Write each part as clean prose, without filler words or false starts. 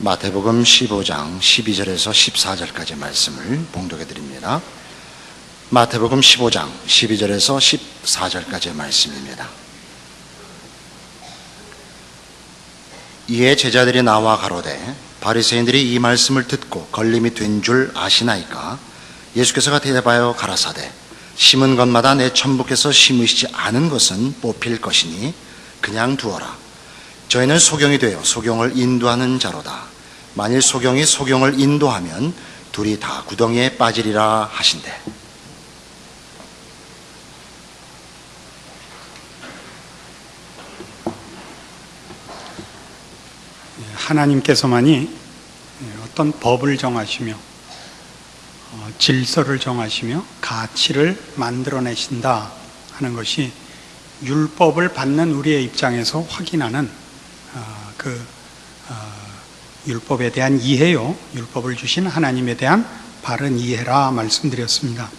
마태복음 15장 12절에서 14절까지 말씀을 봉독해 드립니다. 마태복음 15장 12절에서 14절까지의 말씀입니다. 이에 제자들이 나와 가로되 바리새인들이 이 말씀을 듣고 걸림이 된 줄 아시나이까? 예수께서 대답하여 가라사대 심은 것마다 내 천부께서 심으시지 않은 것은 뽑힐 것이니 그냥 두어라. 저희는 소경이 되어 소경을 인도하는 자로다. 만일 소경이 소경을 인도하면 둘이 다 구덩이에 빠지리라 하신대. 하나님께서만이 어떤 법을 정하시며 질서를 정하시며 가치를 만들어내신다 하는 것이 율법을 받는 우리의 입장에서 확인하는 율법에 대한 이해요. 율법을 주신 하나님에 대한 바른 이해라 말씀드렸습니다.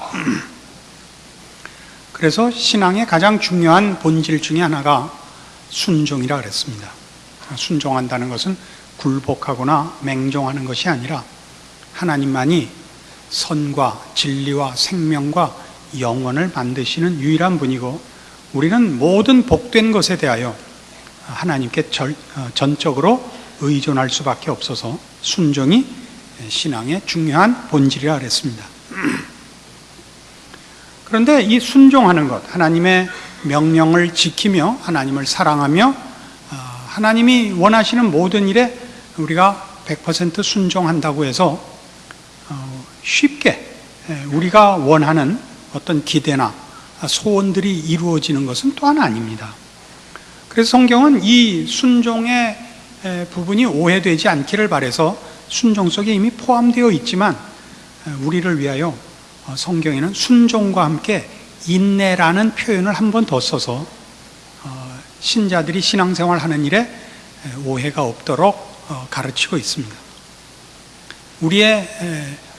그래서 신앙의 가장 중요한 본질 중에 하나가 순종이라 그랬습니다. 순종한다는 것은 굴복하거나 맹종하는 것이 아니라 하나님만이 선과 진리와 생명과 영원을 만드시는 유일한 분이고 우리는 모든 복된 것에 대하여 하나님께 전적으로 의존할 수밖에 없어서 순종이 신앙의 중요한 본질이라 그랬습니다. 그런데 이 순종하는 것, 하나님의 명령을 지키며 하나님을 사랑하며 하나님이 원하시는 모든 일에 우리가 100% 순종한다고 해서 쉽게 우리가 원하는 어떤 기대나 소원들이 이루어지는 것은 또한 아닙니다. 그래서 성경은 이 순종의 부분이 오해되지 않기를 바라서 순종 속에 이미 포함되어 있지만 우리를 위하여 성경에는 순종과 함께 인내라는 표현을 한 번 더 써서 신자들이 신앙생활하는 일에 오해가 없도록 가르치고 있습니다. 우리의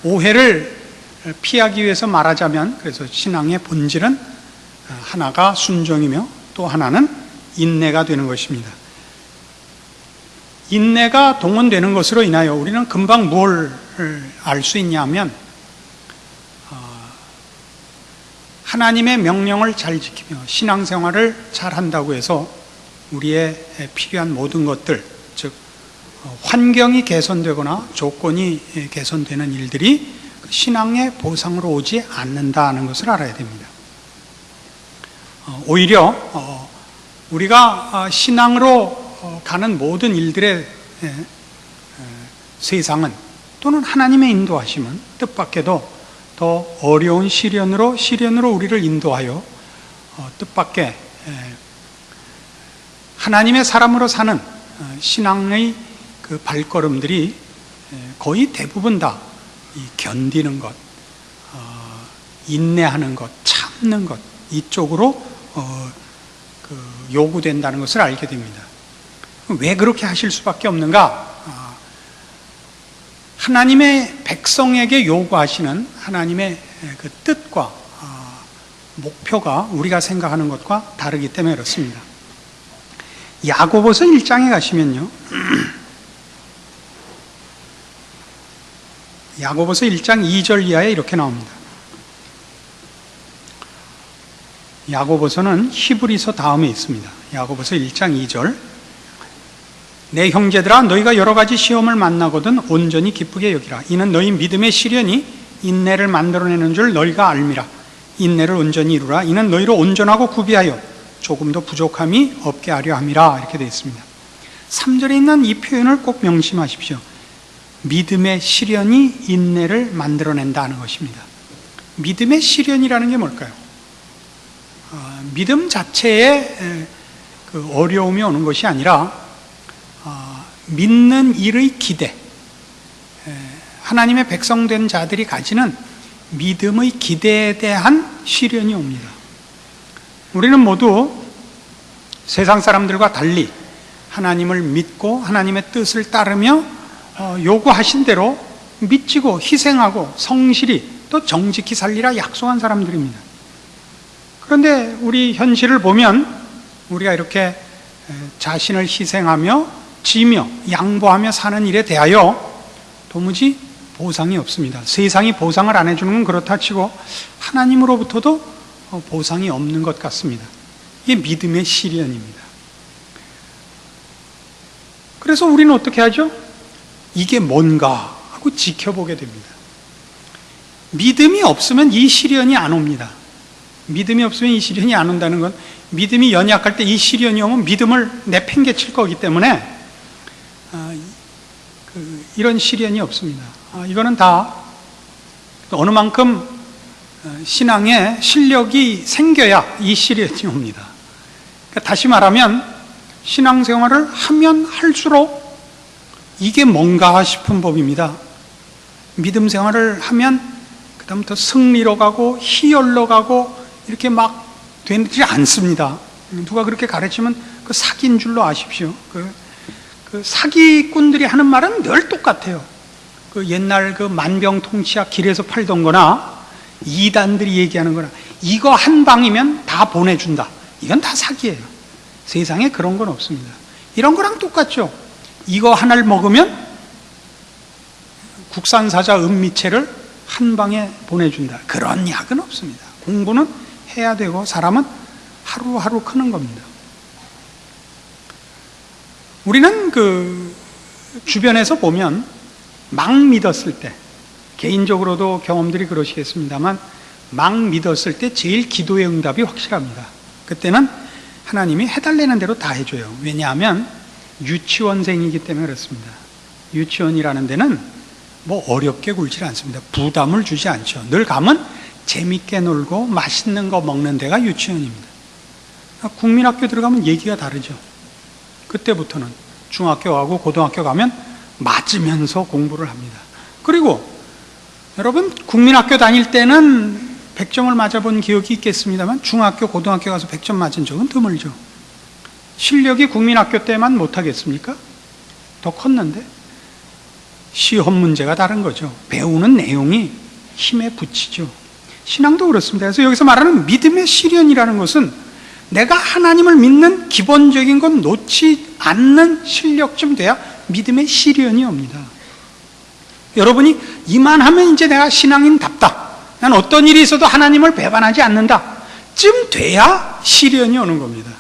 오해를 피하기 위해서 말하자면 그래서 신앙의 본질은 하나가 순종이며 또 하나는 인내가 되는 것입니다. 인내가 동원되는 것으로 인하여 우리는 금방 뭘 알 수 있냐면 하나님의 명령을 잘 지키며 신앙생활을 잘 한다고 해서 우리의 필요한 모든 것들, 즉 환경이 개선되거나 조건이 개선되는 일들이 신앙의 보상으로 오지 않는다는 것을 알아야 됩니다. 오히려 우리가 신앙으로 가는 모든 일들의 세상은 또는 하나님의 인도하심은 뜻밖에도 더 어려운 시련으로 우리를 인도하여 뜻밖의 하나님의 사람으로 사는 신앙의 그 발걸음들이 거의 대부분 다 견디는 것, 인내하는 것, 참는 것 이쪽으로 요구된다는 것을 알게 됩니다. 왜 그렇게 하실 수밖에 없는가? 하나님의 백성에게 요구하시는 하나님의 그 뜻과 목표가 우리가 생각하는 것과 다르기 때문에 그렇습니다. 야고보서 1장에 가시면요, 야고보서 1장 2절 이하에 이렇게 나옵니다. 야고보서는 히브리서 다음에 있습니다. 야고보서 1장 2절 내 형제들아 너희가 여러 가지 시험을 만나거든 온전히 기쁘게 여기라. 이는 너희 믿음의 시련이 인내를 만들어내는 줄 너희가 알미라. 인내를 온전히 이루라. 이는 너희를 온전하고 구비하여 조금도 부족함이 없게 하려 함이라. 이렇게 되어 있습니다. 3절에 있는 이 표현을 꼭 명심하십시오. 믿음의 시련이 인내를 만들어낸다는 것입니다. 믿음의 시련이라는 게 뭘까요? 믿음 자체에 그 어려움이 오는 것이 아니라 믿는 일의 기대, 하나님의 백성된 자들이 가지는 믿음의 기대에 대한 시련이 옵니다. 우리는 모두 세상 사람들과 달리 하나님을 믿고 하나님의 뜻을 따르며 요구하신 대로 믿지고 희생하고 성실히 또 정직히 살리라 약속한 사람들입니다. 그런데 우리 현실을 보면 우리가 이렇게 자신을 희생하며 지며 양보하며 사는 일에 대하여 도무지 보상이 없습니다. 세상이 보상을 안 해주는 건 그렇다 치고 하나님으로부터도 보상이 없는 것 같습니다. 이게 믿음의 시련입니다. 그래서 우리는 어떻게 하죠? 이게 뭔가 하고 지켜보게 됩니다. 믿음이 없으면 이 시련이 안 옵니다. 믿음이 없으면 이 시련이 안 온다는 건 믿음이 연약할 때 이 시련이 오면 믿음을 내팽개칠 거기 때문에 이런 시련이 없습니다. 이거는 다 어느 만큼 신앙에 실력이 생겨야 이 시련이 옵니다. 그러니까 다시 말하면 신앙생활을 하면 할수록 이게 뭔가 싶은 법입니다. 믿음 생활을 하면 그다음부터 승리로 가고 희열로 가고 이렇게 막 되지 않습니다. 누가 그렇게 가르치면 그 사기인 줄로 아십시오. 그 사기꾼들이 하는 말은 늘 똑같아요. 그 옛날 그 만병통치약 길에서 팔던 거나 이단들이 얘기하는 거나 이거 한 방이면 다 보내준다. 이건 다 사기예요. 세상에 그런 건 없습니다. 이런 거랑 똑같죠. 이거 하나를 먹으면 국산사자 은미채를 한 방에 보내준다. 그런 약은 없습니다. 공부는 해야 되고 사람은 하루하루 크는 겁니다. 우리는 그 주변에서 보면 막 믿었을 때, 개인적으로도 경험들이 그러시겠습니다만 막 믿었을 때 제일 기도의 응답이 확실합니다. 그때는 하나님이 해달라는 대로 다 해줘요. 왜냐하면 유치원생이기 때문에 그렇습니다. 유치원이라는 데는 뭐 어렵게 굴지 않습니다. 부담을 주지 않죠. 늘 가면 재밌게 놀고 맛있는 거 먹는 데가 유치원입니다. 국민학교 들어가면 얘기가 다르죠. 그때부터는 중학교 가고 고등학교 가면 맞으면서 공부를 합니다. 그리고 여러분 국민학교 다닐 때는 100점을 맞아본 기억이 있겠습니다만 중학교 고등학교 가서 100점 맞은 적은 드물죠. 실력이 국민학교 때만 못하겠습니까? 더 컸는데 시험 문제가 다른 거죠. 배우는 내용이 힘에 부치죠. 신앙도 그렇습니다. 그래서 여기서 말하는 믿음의 시련이라는 것은 내가 하나님을 믿는 기본적인 건 놓지 않는 실력쯤 돼야 믿음의 시련이 옵니다. 여러분이 이만하면 이제 내가 신앙인답다. 난 어떤 일이 있어도 하나님을 배반하지 않는다. 쯤 돼야 시련이 오는 겁니다.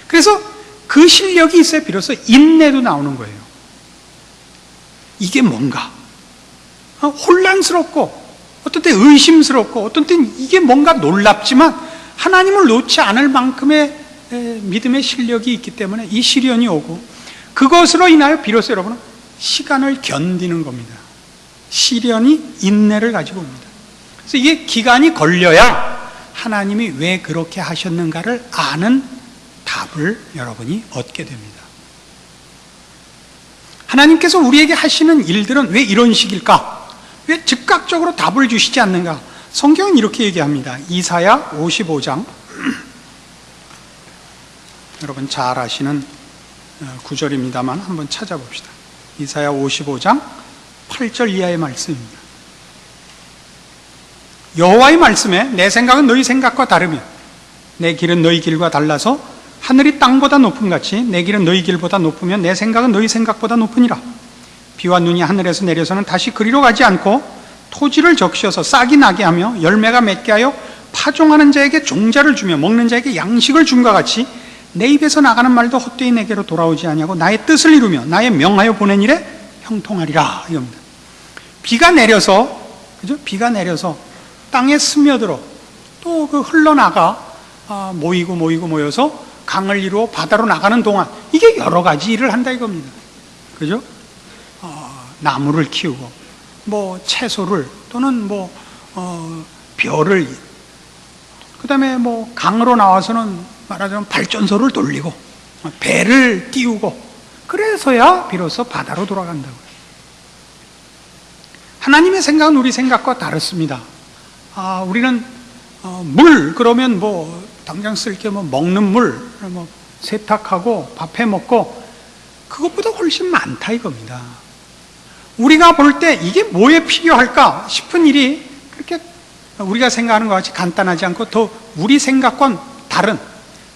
그래서 그 실력이 있어야 비로소 인내도 나오는 거예요. 이게 뭔가? 혼란스럽고 어떤 때 의심스럽고 어떤 때는 이게 뭔가 놀랍지만 하나님을 놓지 않을 만큼의 믿음의 실력이 있기 때문에 이 시련이 오고 그것으로 인하여 비로소 여러분은 시간을 견디는 겁니다. 시련이 인내를 가지고 옵니다. 그래서 이게 기간이 걸려야 하나님이 왜 그렇게 하셨는가를 아는 답을 여러분이 얻게 됩니다. 하나님께서 우리에게 하시는 일들은 왜 이런 식일까? 왜 즉각적으로 답을 주시지 않는가? 성경은 이렇게 얘기합니다. 이사야 55장 여러분 잘 아시는 구절입니다만 한번 찾아봅시다. 이사야 55장 8절 이하의 말씀입니다. 여호와의 말씀에 내 생각은 너희 생각과 다르며 내 길은 너희 길과 달라서 하늘이 땅보다 높음같이 내 길은 너희 길보다 높으며 내 생각은 너희 생각보다 높으니라. 비와 눈이 하늘에서 내려서는 다시 그리로 가지 않고 토지를 적셔서 싹이 나게 하며 열매가 맺게 하여 파종하는 자에게 종자를 주며 먹는 자에게 양식을 줌과 같이 내 입에서 나가는 말도 헛되이 내게로 돌아오지 아니하고 나의 뜻을 이루며 나의 명하여 보낸 일에 형통하리라. 이겁니다. 비가 내려서 그죠? 비가 내려서 땅에 스며들어 또 그 흘러나가 모여서 강을 이루어 바다로 나가는 동안 이게 여러 가지 일을 한다 이겁니다. 그죠? 나무를 키우고 뭐 채소를 또는 뭐 벼를 그다음에 뭐 강으로 나와서는 말하자면 발전소를 돌리고 배를 띄우고 그래서야 비로소 바다로 돌아간다고요. 하나님의 생각은 우리 생각과 다릅니다. 우리는 물 그러면 뭐 당장 쓸 게 뭐 먹는 물, 뭐 세탁하고 밥 해 먹고 그것보다 훨씬 많다 이겁니다. 우리가 볼 때 이게 뭐에 필요할까 싶은 일이 그렇게 우리가 생각하는 것 같이 간단하지 않고 더 우리 생각과는 다른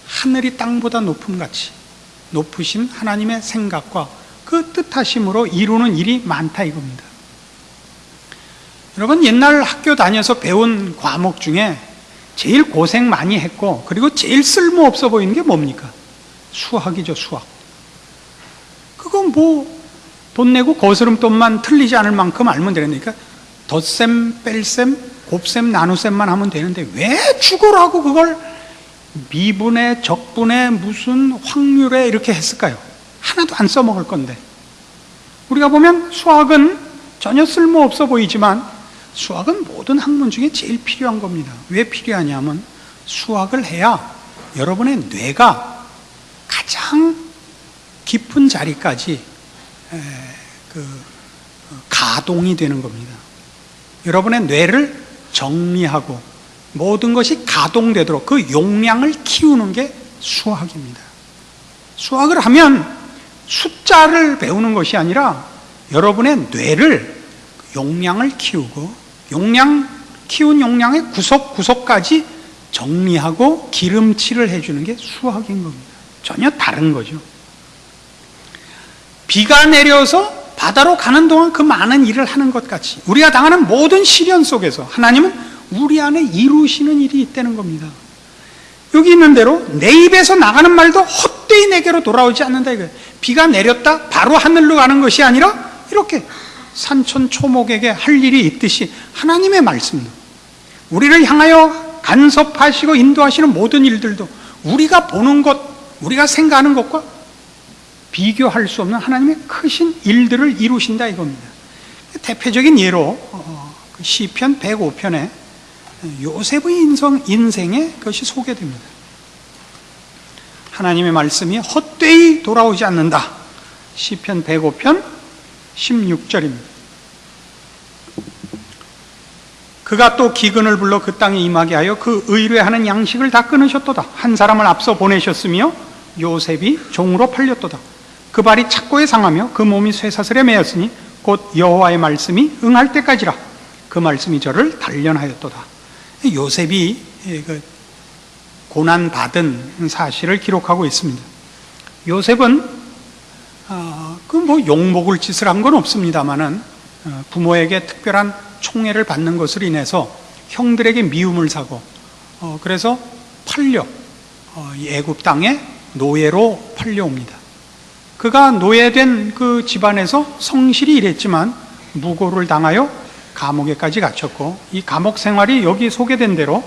하늘이 땅보다 높음같이 높으신 하나님의 생각과 그 뜻하심으로 이루는 일이 많다 이겁니다. 여러분, 옛날 학교 다녀서 배운 과목 중에 제일 고생 많이 했고 그리고 제일 쓸모없어 보이는 게 뭡니까? 수학이죠. 수학. 그건 뭐 돈 내고 거스름돈만 틀리지 않을 만큼 알면 되니까 덧셈, 뺄셈, 곱셈, 나눗셈만 하면 되는데 왜 죽어라고 그걸 미분에, 적분에, 무슨 확률에 이렇게 했을까요? 하나도 안 써먹을 건데. 우리가 보면 수학은 전혀 쓸모없어 보이지만 수학은 모든 학문 중에 제일 필요한 겁니다. 왜 필요하냐면 수학을 해야 여러분의 뇌가 가장 깊은 자리까지 가동이 되는 겁니다. 여러분의 뇌를 정리하고 모든 것이 가동되도록 그 용량을 키우는 게 수학입니다. 수학을 하면 숫자를 배우는 것이 아니라 여러분의 뇌를 용량을 키우고 키운 용량의 구석구석까지 정리하고 기름칠을 해주는 게 수학인 겁니다. 전혀 다른 거죠. 비가 내려서 바다로 가는 동안 그 많은 일을 하는 것 같이 우리가 당하는 모든 시련 속에서 하나님은 우리 안에 이루시는 일이 있다는 겁니다. 여기 있는 대로 내 입에서 나가는 말도 헛되이 내게로 돌아오지 않는다 이거예요. 비가 내렸다 바로 하늘로 가는 것이 아니라 이렇게 산천초목에게 할 일이 있듯이 하나님의 말씀도 우리를 향하여 간섭하시고 인도하시는 모든 일들도 우리가 보는 것, 우리가 생각하는 것과 비교할 수 없는 하나님의 크신 일들을 이루신다 이겁니다. 대표적인 예로 시편 105편에 요셉의 인생에 그것이 소개됩니다. 하나님의 말씀이 헛되이 돌아오지 않는다. 시편 105편 16절입니다. 그가 또 기근을 불러 그 땅에 임하게 하여 그 의뢰하는 양식을 다 끊으셨도다. 한 사람을 앞서 보내셨으며 요셉이 종으로 팔렸도다. 그 발이 착고에 상하며 그 몸이 쇠사슬에 매였으니 곧 여호와의 말씀이 응할 때까지라. 그 말씀이 저를 단련하였도다. 요셉이 고난받은 사실을 기록하고 있습니다. 요셉은 욕먹을 짓을 한 건 없습니다만은 부모에게 특별한 총애를 받는 것으로 인해서 형들에게 미움을 사고 그래서 팔려 애굽 땅에 노예로 팔려옵니다. 그가 노예된 그 집안에서 성실히 일했지만 무고를 당하여 감옥에까지 갇혔고 이 감옥 생활이 여기 소개된 대로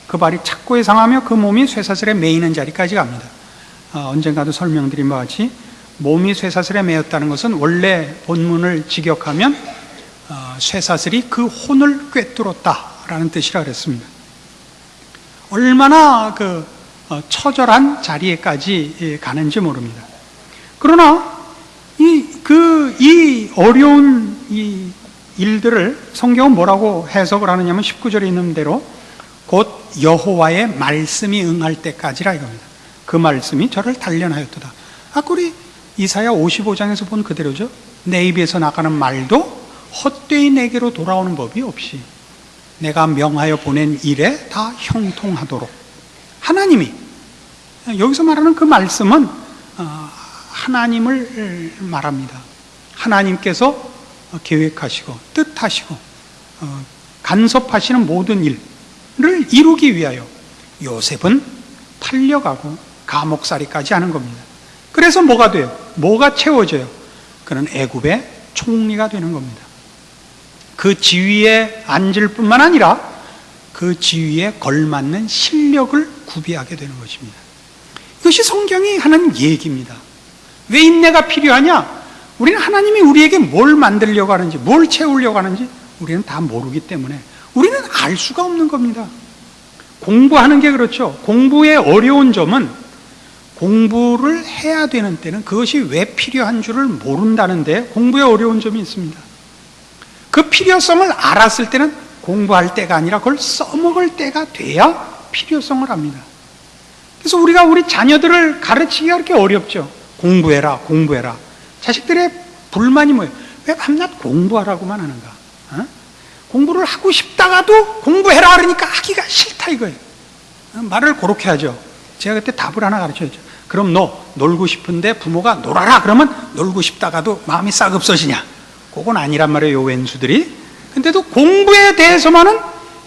그 발이 착고에 상하며 그 몸이 쇠사슬에 매이는 자리까지 갑니다. 언젠가도 설명드린 바와 같이 몸이 쇠사슬에 매였다는 것은 원래 본문을 직역하면 쇠사슬이 그 혼을 꿰뚫었다라는 뜻이라 그랬습니다. 얼마나 처절한 자리에까지 가는지 모릅니다. 그러나 이 어려운 이 일들을 성경은 뭐라고 해석을 하느냐면 19절에 있는 대로 곧 여호와의 말씀이 응할 때까지라 이겁니다. 그 말씀이 저를 단련하였도다. 우리 이사야 55장에서 본 그대로죠. 내 입에서 나가는 말도 헛되이 내게로 돌아오는 법이 없이 내가 명하여 보낸 일에 다 형통하도록. 하나님이 여기서 말하는 그 말씀은 하나님을 말합니다. 하나님께서 계획하시고 뜻하시고 간섭하시는 모든 일을 이루기 위하여 요셉은 팔려가고 감옥살이까지 하는 겁니다. 그래서 뭐가 돼요? 뭐가 채워져요? 그는 애굽의 총리가 되는 겁니다. 그 지위에 앉을 뿐만 아니라 그 지위에 걸맞는 실력을 구비하게 되는 것입니다. 이것이 성경이 하는 얘기입니다. 왜 인내가 필요하냐? 우리는 하나님이 우리에게 뭘 만들려고 하는지, 뭘 채우려고 하는지 우리는 다 모르기 때문에 우리는 알 수가 없는 겁니다. 공부하는 게 그렇죠. 공부의 어려운 점은 공부를 해야 되는 때는 그것이 왜 필요한 줄을 모른다는데 공부에 어려운 점이 있습니다. 그 필요성을 알았을 때는 공부할 때가 아니라 그걸 써먹을 때가 돼야 필요성을 합니다. 그래서 우리가 우리 자녀들을 가르치기가 그렇게 어렵죠. 공부해라, 공부해라. 자식들의 불만이 뭐예요? 왜 밤낮 공부하라고만 하는가? 공부를 하고 싶다가도 공부해라 그러니까 하기가 싫다 이거예요. 말을 그렇게 하죠. 제가 그때 답을 하나 가르쳐줬죠. 그럼 너 놀고 싶은데 부모가 놀아라 그러면 놀고 싶다가도 마음이 싹 없어지냐? 그건 아니란 말이에요, 왼수들이. 근데도 공부에 대해서만은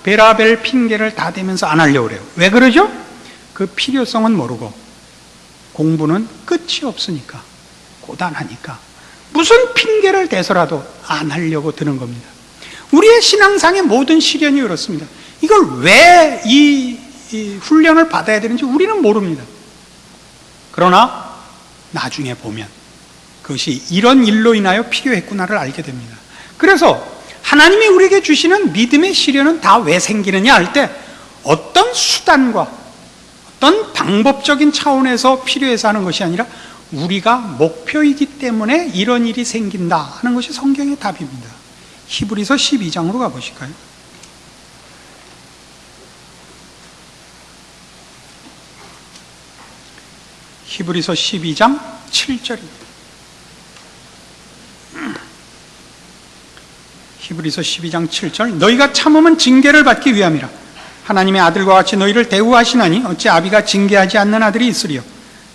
베라벨 핑계를 다 대면서 안 하려고 그래요. 왜 그러죠? 그 필요성은 모르고 공부는 끝이 없으니까, 고단하니까 무슨 핑계를 대서라도 안 하려고 드는 겁니다. 우리의 신앙상의 모든 시련이 그렇습니다. 이걸 왜 이 훈련을 받아야 되는지 우리는 모릅니다. 그러나 나중에 보면 그것이 이런 일로 인하여 필요했구나를 알게 됩니다. 그래서 하나님이 우리에게 주시는 믿음의 시련은 다 왜 생기느냐 할 때 어떤 수단과 어떤 방법적인 차원에서 필요해서 하는 것이 아니라 우리가 목표이기 때문에 이런 일이 생긴다 하는 것이 성경의 답입니다. 히브리서 12장으로 가보실까요? 히브리서 12장 7절입니다. 히브리서 12장 7절, 너희가 참음은 징계를 받기 위함이라. 하나님의 아들과 같이 너희를 대우하시나니 어찌 아비가 징계하지 않는 아들이 있으리요.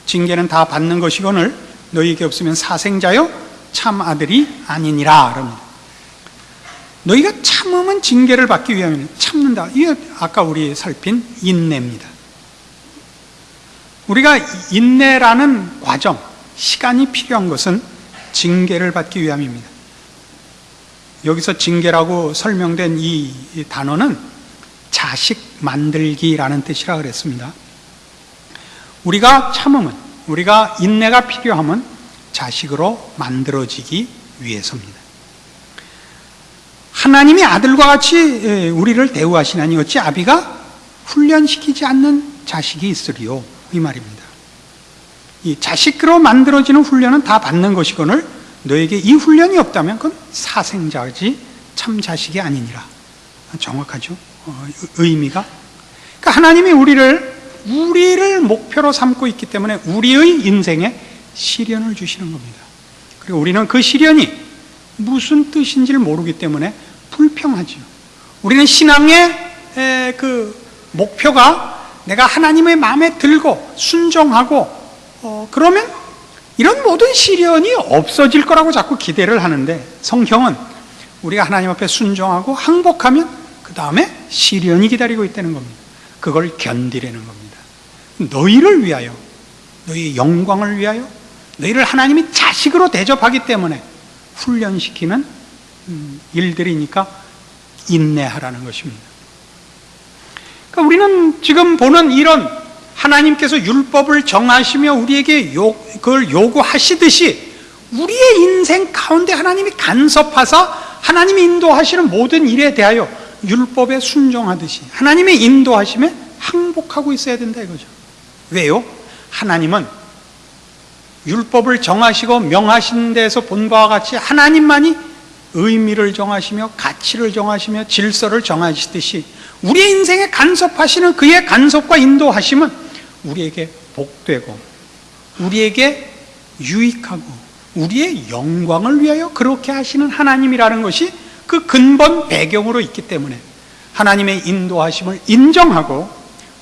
징계는 다 받는 것이거늘 너희에게 없으면 사생자요 참 아들이 아니니라. 그럽니다. 너희가 참음은 징계를 받기 위함이라. 참는다, 이게 아까 우리 살핀 인내입니다. 우리가 인내라는 과정, 시간이 필요한 것은 징계를 받기 위함입니다. 여기서 징계라고 설명된 이 단어는 자식 만들기라는 뜻이라 그랬습니다. 우리가 참음은, 우리가 인내가 필요함은 자식으로 만들어지기 위해서입니다. 하나님이 아들과 같이 우리를 대우하시나니 어찌 아비가 훈련시키지 않는 자식이 있으리요, 이 말입니다. 이 자식으로 만들어지는 훈련은 다 받는 것이거늘 너에게 이 훈련이 없다면 그건 사생자지 참 자식이 아니니라. 정확하죠? 의미가. 그러니까 하나님이 우리를 목표로 삼고 있기 때문에 우리의 인생에 시련을 주시는 겁니다. 그리고 우리는 그 시련이 무슨 뜻인지를 모르기 때문에 불평하죠. 우리는 신앙의 그 목표가 내가 하나님의 마음에 들고 순종하고 그러면 이런 모든 시련이 없어질 거라고 자꾸 기대를 하는데, 성경은 우리가 하나님 앞에 순종하고 항복하면 그 다음에 시련이 기다리고 있다는 겁니다. 그걸 견디라는 겁니다. 너희를 위하여, 너희의 영광을 위하여, 너희를 하나님이 자식으로 대접하기 때문에 훈련시키는 일들이니까 인내하라는 것입니다. 그러니까 우리는 지금 보는 이런 하나님께서 율법을 정하시며 우리에게 그걸 요구하시듯이 우리의 인생 가운데 하나님이 간섭하사 하나님이 인도하시는 모든 일에 대하여 율법에 순종하듯이 하나님의 인도하심에 항복하고 있어야 된다 이거죠. 왜요? 하나님은 율법을 정하시고 명하신 데에서 본 바와 같이 하나님만이 의미를 정하시며 가치를 정하시며 질서를 정하시듯이 우리의 인생에 간섭하시는 그의 간섭과 인도하심은 우리에게 복되고 우리에게 유익하고 우리의 영광을 위하여 그렇게 하시는 하나님이라는 것이 그 근본 배경으로 있기 때문에 하나님의 인도하심을 인정하고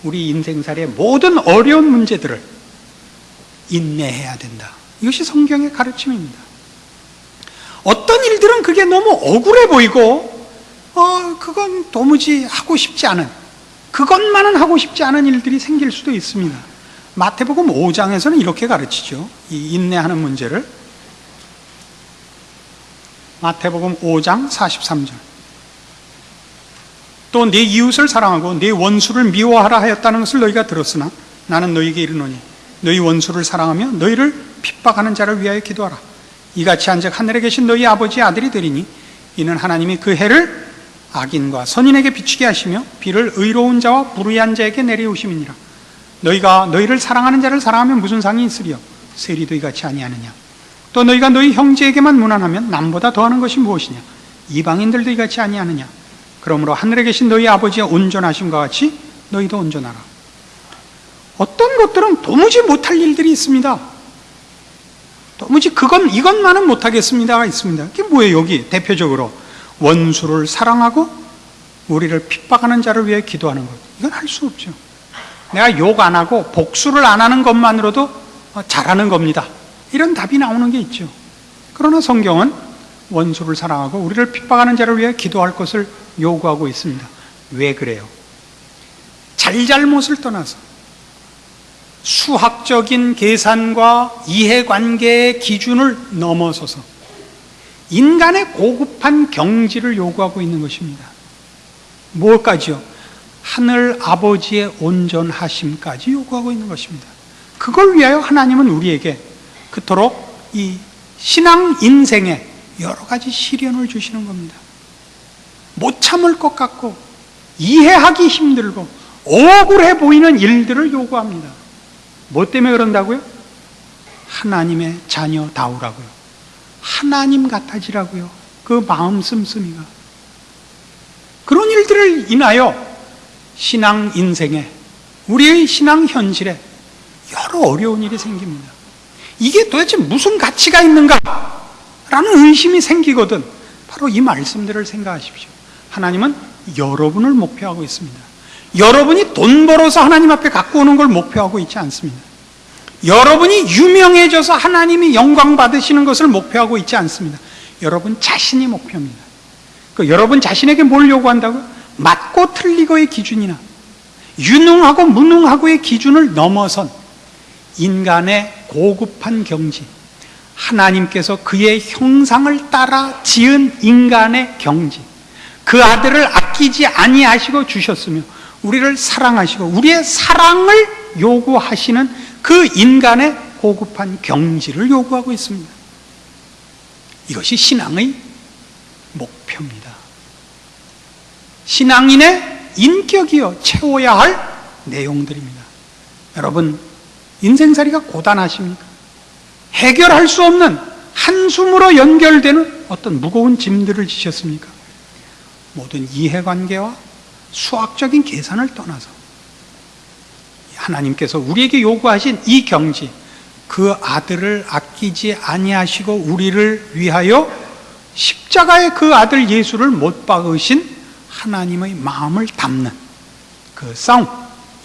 우리 인생살이의 모든 어려운 문제들을 인내해야 된다. 이것이 성경의 가르침입니다. 어떤 일들은 그게 너무 억울해 보이고 그건 도무지 하고 싶지 않은, 그것만은 하고 싶지 않은 일들이 생길 수도 있습니다. 마태복음 5장에서는 이렇게 가르치죠. 이 인내하는 문제를. 마태복음 5장 43절. 또 네 이웃을 사랑하고 네 원수를 미워하라 하였다는 것을 너희가 들었으나 나는 너희에게 이르노니 너희 원수를 사랑하며 너희를 핍박하는 자를 위하여 기도하라. 이같이 한즉 하늘에 계신 너희 아버지의 아들이 되리니 이는 하나님이 그 해를 악인과 선인에게 비추게 하시며 비를 의로운 자와 불의한 자에게 내리우심이니라. 너희가 너희를 사랑하는 자를 사랑하면 무슨 상이 있으리요? 세리도 이같이 아니하느냐? 또 너희가 너희 형제에게만 무난하면 남보다 더하는 것이 무엇이냐? 이방인들도 이같이 아니하느냐? 그러므로 하늘에 계신 너희 아버지의 온전하심과 같이 너희도 온전하라. 어떤 것들은 도무지 못할 일들이 있습니다. 도무지 이것만은 못하겠습니다가 있습니다. 그게 뭐예요? 여기 대표적으로 원수를 사랑하고 우리를 핍박하는 자를 위해 기도하는 것. 이건 할 수 없죠. 내가 욕 안 하고 복수를 안 하는 것만으로도 잘하는 겁니다. 이런 답이 나오는 게 있죠. 그러나 성경은 원수를 사랑하고 우리를 핍박하는 자를 위해 기도할 것을 요구하고 있습니다. 왜 그래요? 잘잘못을 떠나서 수학적인 계산과 이해관계의 기준을 넘어서서 인간의 고급한 경지를 요구하고 있는 것입니다. 무엇까지요? 하늘 아버지의 온전하심까지 요구하고 있는 것입니다. 그걸 위하여 하나님은 우리에게 그토록 이 신앙 인생에 여러 가지 시련을 주시는 겁니다. 못 참을 것 같고 이해하기 힘들고 억울해 보이는 일들을 요구합니다. 뭐 때문에 그런다고요? 하나님의 자녀다우라고요. 하나님 같아지라고요. 그 마음 씀씀이가. 그런 일들을 인하여 신앙 인생에, 우리의 신앙 현실에 여러 어려운 일이 생깁니다. 이게 도대체 무슨 가치가 있는가? 라는 의심이 생기거든 바로 이 말씀들을 생각하십시오. 하나님은 여러분을 목표하고 있습니다. 여러분이 돈 벌어서 하나님 앞에 갖고 오는 걸 목표하고 있지 않습니다. 여러분이 유명해져서 하나님이 영광 받으시는 것을 목표하고 있지 않습니다. 여러분 자신이 목표입니다. 그 여러분 자신에게 뭘 요구한다고요? 맞고 틀리고의 기준이나 유능하고 무능하고의 기준을 넘어선 인간의 고급한 경지, 하나님께서 그의 형상을 따라 지은 인간의 경지, 그 아들을 아끼지 아니하시고 주셨으며 우리를 사랑하시고 우리의 사랑을 요구하시는 그 인간의 고급한 경지를 요구하고 있습니다. 이것이 신앙의 목표입니다. 신앙인의 인격이요 채워야 할 내용들입니다. 여러분, 인생살이가 고단하십니까? 해결할 수 없는 한숨으로 연결되는 어떤 무거운 짐들을 지셨습니까? 모든 이해관계와 수학적인 계산을 떠나서 하나님께서 우리에게 요구하신 이 경지, 그 아들을 아끼지 아니하시고 우리를 위하여 십자가의 그 아들 예수를 못 박으신 하나님의 마음을 담는 그 싸움,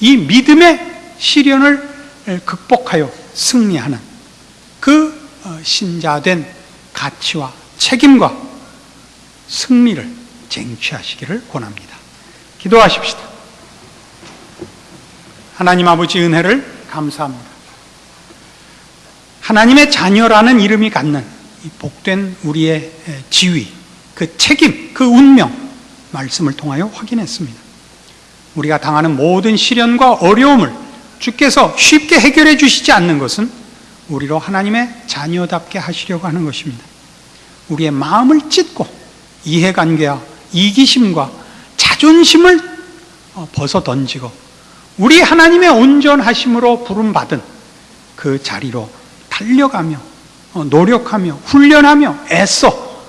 이 믿음의 시련을 극복하여 승리하는 그 신자된 가치와 책임과 승리를 쟁취하시기를 권합니다. 기도하십시다. 하나님 아버지 은혜를 감사합니다. 하나님의 자녀라는 이름이 갖는 이 복된 우리의 지위, 그 책임, 그 운명 말씀을 통하여 확인했습니다. 우리가 당하는 모든 시련과 어려움을 주께서 쉽게 해결해 주시지 않는 것은 우리로 하나님의 자녀답게 하시려고 하는 것입니다. 우리의 마음을 찢고 이해관계와 이기심과 자존심을 벗어 던지고 우리 하나님의 온전하심으로 부름받은 그 자리로 달려가며 노력하며 훈련하며 애써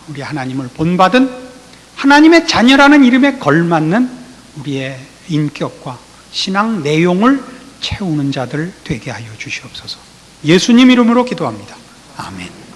우리 하나님을 본받은 하나님의 자녀라는 이름에 걸맞는 우리의 인격과 신앙 내용을 채우는 자들 되게 하여 주시옵소서. 예수님 이름으로 기도합니다. 아멘.